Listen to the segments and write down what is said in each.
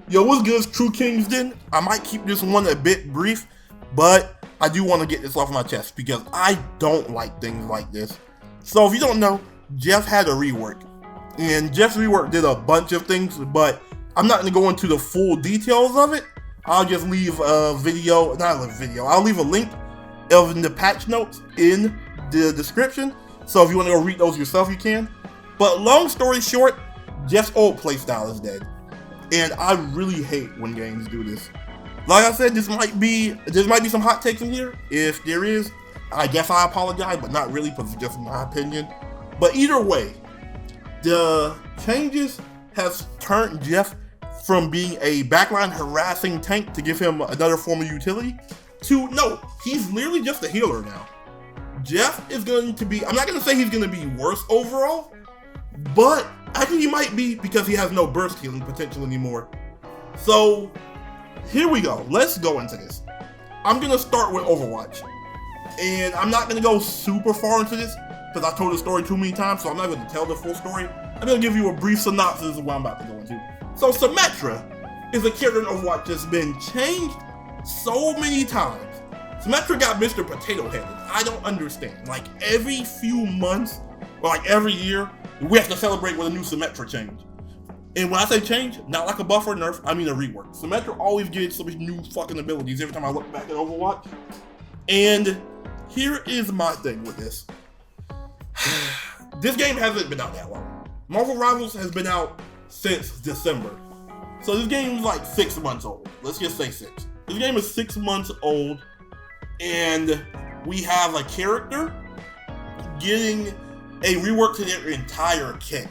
Yo, what's good, True Kingsden? I might keep this one a bit brief, but I do want to get this off my chest because I don't like things like this. So if you don't know, Jeff had a rework, and Jeff's rework did a bunch of things, but I'm not going to go into the full details of it. I'll just leave a video, I'll leave a link of the patch notes in the description. So if you want to go read those yourself, you can. But long story short, Jeff's old playstyle is dead. And I really hate when games do this. Like I said, there might be some hot takes in here. If there is, I guess I apologize, but not really, because it's just my opinion. But either way, the changes have turned Jeff from being a backline harassing tank to give him another form of utility to, no, he's literally just a healer now. Jeff is going to be, I'm not going to say he's going to be worse overall, but actually he might be, because he has no burst healing potential anymore. So here we go. Let's go into this. I'm going to start with Overwatch. And I'm not going to go super far into this because I told the story too many times, so I'm not going to tell the full story. I'm going to give you a brief synopsis of what I'm about to go into. So Symmetra is a character in Overwatch that's been changed so many times. Symmetra got Mr. Potato Headed. I don't understand. Like every few months, or like every year, we have to celebrate with a new Symmetra change. And when I say change, not like a buff or nerf, I mean a rework. Symmetra always gets some new fucking abilities every time I look back at Overwatch. And here is my thing with this. This game hasn't been out that long. Marvel Rivals has been out since December. So this game is like 6 months old. Let's just say 6. This game is 6 months old. And we have a character getting a rework to their entire kit.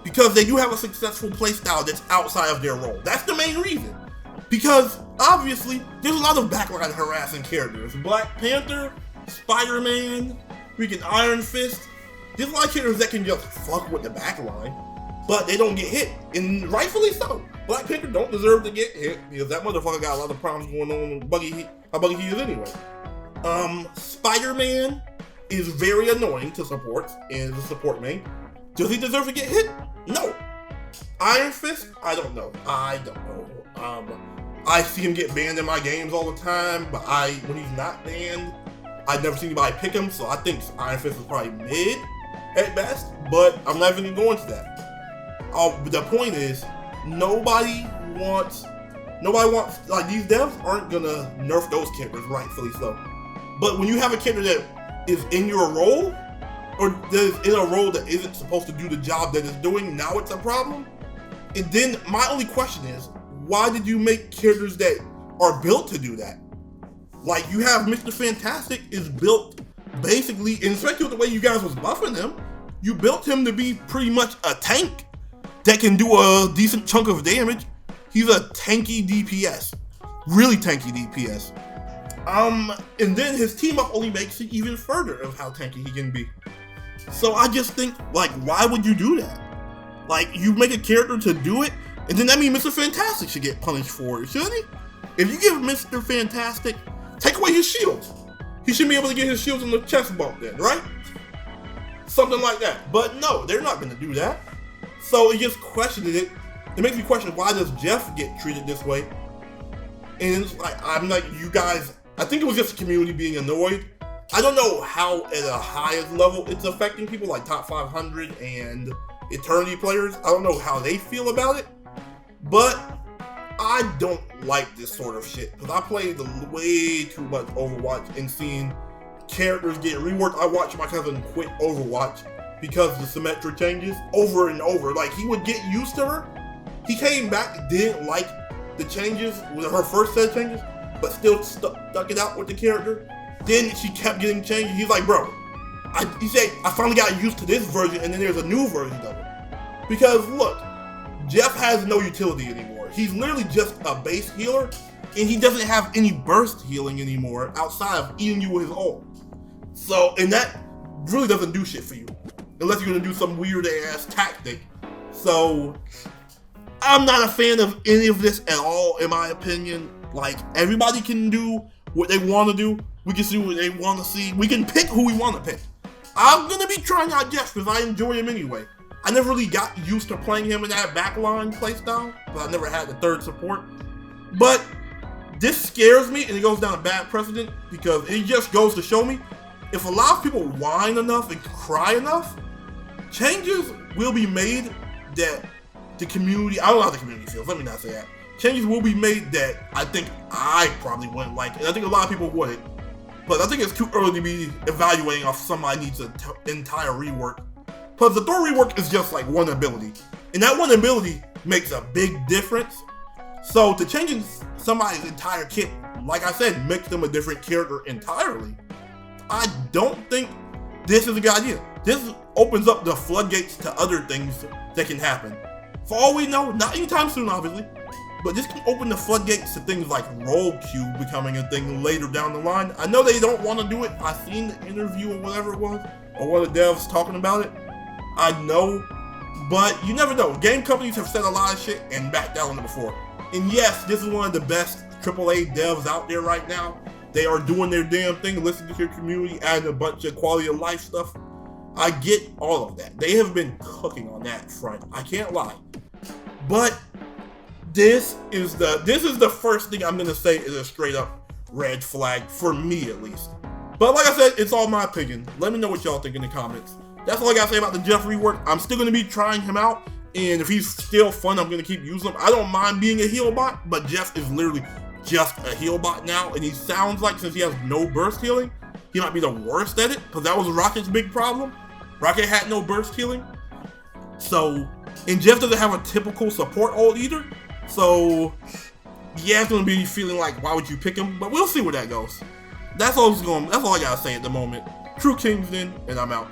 Because they do have a successful playstyle that's outside of their role. That's the main reason. Because, obviously, there's a lot of backline harassing characters. Black Panther, Spider-Man, freaking Iron Fist. There's a lot of characters that can just fuck with the backline, but they don't get hit. And rightfully so. Black Panther don't deserve to get hit, because that motherfucker got a lot of problems going on with how buggy he is anyway. Spider-Man is very annoying to support, and is a support main. Does he deserve to get hit? No. Iron Fist? I don't know. I see him get banned in my games all the time, but when he's not banned, I've never seen anybody pick him, so I think Iron Fist is probably mid at best, but I'm not even going to go into that. The point is, nobody wants, like, these devs aren't gonna nerf those characters, rightfully so. But when you have a character that is in your role, or that is in a role that isn't supposed to do the job that it's doing, now it's a problem. And then my only question is, why did you make characters that are built to do that? Like, you have Mr. Fantastic is built basically, and especially with the way you guys was buffing him, you built him to be pretty much a tank that can do a decent chunk of damage. He's a tanky DPS, really tanky DPS. And then his team up only makes it even further of how tanky he can be. So I just think, like, why would you do that? Like, you make a character to do it, and then that means Mr. Fantastic should get punished for it, shouldn't he? If you give Mr. Fantastic, take away his shields. He should be able to get his shields in the chest bump then, right? Something like that. But no, they're not going to do that. So it just questioned it. It makes me question, why does Jeff get treated this way? And it's like, I'm like, you guys, I think it was just the community being annoyed. I don't know how at a highest level it's affecting people like top 500 and Eternity players. I don't know how they feel about it, but I don't like this sort of shit because I played way too much Overwatch and seen characters get reworked. I watched my cousin quit Overwatch because of the Symmetra changes over and over. Like, he would get used to her. He came back, didn't like the changes with her first set of changes, but still stuck it out with the character. Then she kept getting changes. He's like, bro, he said, I finally got used to this version, and then there's a new version of it. Because look, Jeff has no utility anymore. He's literally just a base healer, and he doesn't have any burst healing anymore outside of eating you with his ult. So, and that really doesn't do shit for you, unless you're gonna do some weird ass tactic. So, I'm not a fan of any of this at all, in my opinion. Like, everybody can do what they want to do. We can see what they want to see. We can pick who we want to pick. I'm gonna be trying out Jeff because I enjoy him anyway. I never really got used to playing him in that backline playstyle, but I never had the third support. But this scares me, and it goes down a bad precedent, because it just goes to show me, if a lot of people whine enough and cry enough, changes will be made that the community, I don't know how the community feels, let me not say that. Changes will be made that I think I probably wouldn't like, and I think a lot of people wouldn't. But I think it's too early to be evaluating if somebody needs an entire rework. Because the Thor rework is just like one ability. And that one ability makes a big difference. So to changing somebody's entire kit, like I said, makes them a different character entirely, I don't think this is a good idea. This opens up the floodgates to other things that can happen. For all we know, not anytime soon obviously, but this can open the floodgates to things like role queue becoming a thing later down the line. I know they don't want to do it. I seen the interview or whatever it was, or one of the devs talking about it. I know, but you never know. Game companies have said a lot of shit and backed down on it before. And yes, this is one of the best AAA devs out there right now. They are doing their damn thing, listening to your community, adding a bunch of quality of life stuff. I get all of that. They have been cooking on that front. I can't lie. But this is the first thing I'm gonna say is a straight up red flag for me at least. But like I said, it's all my opinion. Let me know what y'all think in the comments. That's all I gotta say about the Jeff rework. I'm still gonna be trying him out, and if he's still fun, I'm gonna keep using him. I don't mind being a heal bot, but Jeff is literally just a heal bot now, and he sounds like, since he has no burst healing, he might be the worst at it, because that was Rocket's big problem. Rocket had no burst healing. So, and Jeff doesn't have a typical support ult either. So, yeah, it's gonna be feeling like, why would you pick him? But we'll see where that goes. That's all I gotta say at the moment. True Kingston, and I'm out.